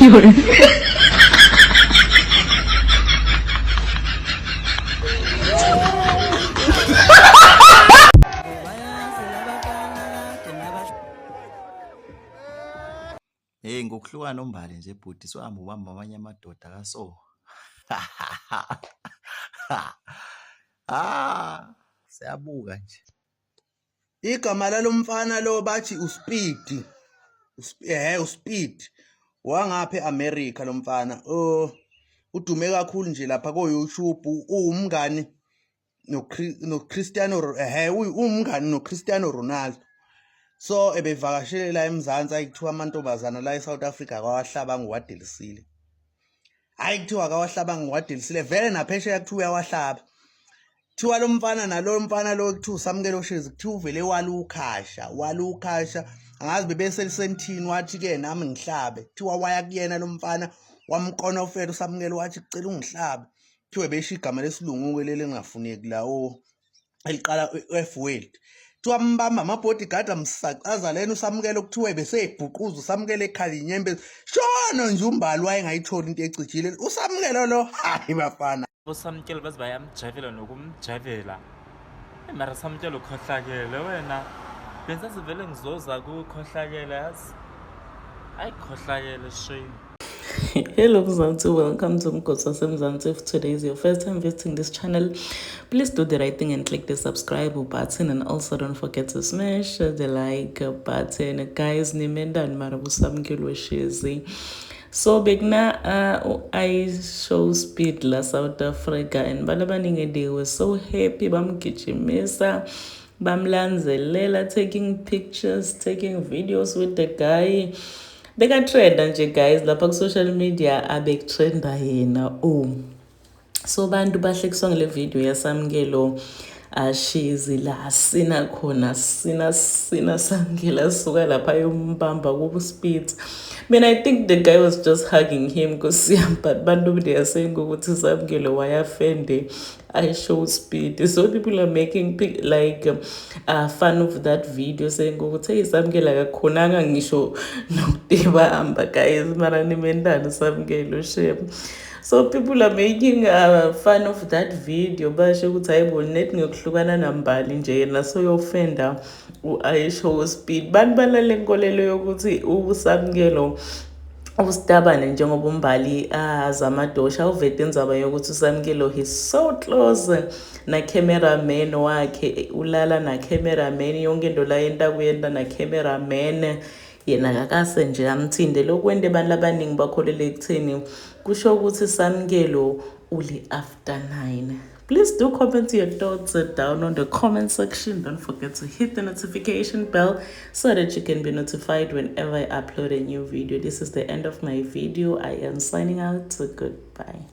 Hey, ngokuhlukana umbali nje bhuti sohamba ubamba amanye amadoda kaso. Siyabuka nje. Igama lalomfana lo bathi uSpeed. uSpeed. Wangapha eAmerica lo mfana. Udume kakhulu nje lapha ko YouTube, uwumngani noCristiano umngani noCristiano Ronaldo. So ebevakashele la eMzansi ayithiwa amantombazana la eSouth Africa kwawahlaba ngiwadelisile. Ayithiwa kawahlaba ngiwadelisile vele naphesheya kuthiwa uyawahlaba. Thiwa lo mfana nalo mfana lo kuthiwa Samkelo Shezi kuthiwa uvele walukhasha angazi bebese lisentini wathi ke nami ngihlabe. Thiwa waya kuyena lo mfana wamqonofela uSamkelo wathi kucela ungihlabe. Thiwe besho igama lesilungu leli engafuneki la eliqala F word. Thiwa mbamba amabodyguard amsaqaza lena uSamkelo kuthiwe bese ebhuquza uSamkelo ekhala inyembezi. Shona nje umbali wayengayithola into ecijile. uSamkelo lo hayi bafana. uSamkelo bazi bayamjavela nokumjavela. Mara Samkelo ukhohlakele wena. Bensasivele ngizoza kukhohlakele yazi. Ayikhohlakele shame. Hello Mzansi, welcome to Mkosa Mzansi. If today is your first time visiting this channel, please do the right thing and click the subscribe button, and also don't forget to smash the like button. Guys, nimenda marabu Samkelo Shezi. So begna I show Speed la South Africa, and balabaninge they were so happy bamgijimisa bamlanzelela, taking pictures, taking videos with the guy. Beka-trend nje guys lapha ku-social media abekutrenda yena. So bantu bahlekiswa ngale video yaSamkelo Shezi la sina khona sina Samkelo suka lapha yombamba kuSpeed. I think the guy was just hugging him because but bantu they are saying ukuthi Samkelo wayafende I show Speed. So people are making fun of that video saying ukuthi hey Samkelo akakhonanga ngisho nokuteba amba guys mara nimendana Samkelo shame. So people are making fun of that video. Basho ukuthi hayibo net ngokuhlukana nambali nje yena so yofenda uAisho Speed. Bantu balale nkolelo yokuthi uSamkelo ustabane njengoba umbali azamadosha uvete indzaba yokuthi uSamkelo he's so close na cameraman wakhe, ulala na cameraman, yonke into la yenta kuyenta na cameraman. Yena kakase nje amthinde lokwende abantu abaningi bakholele ekutheni kusho ukuthi Samkelo uli after 9. Please do comment your thoughts down on the comment section. Don't forget to hit the notification bell so that you can be notified whenever I upload a new video. This is the end of my video. I am signing out. Goodbye.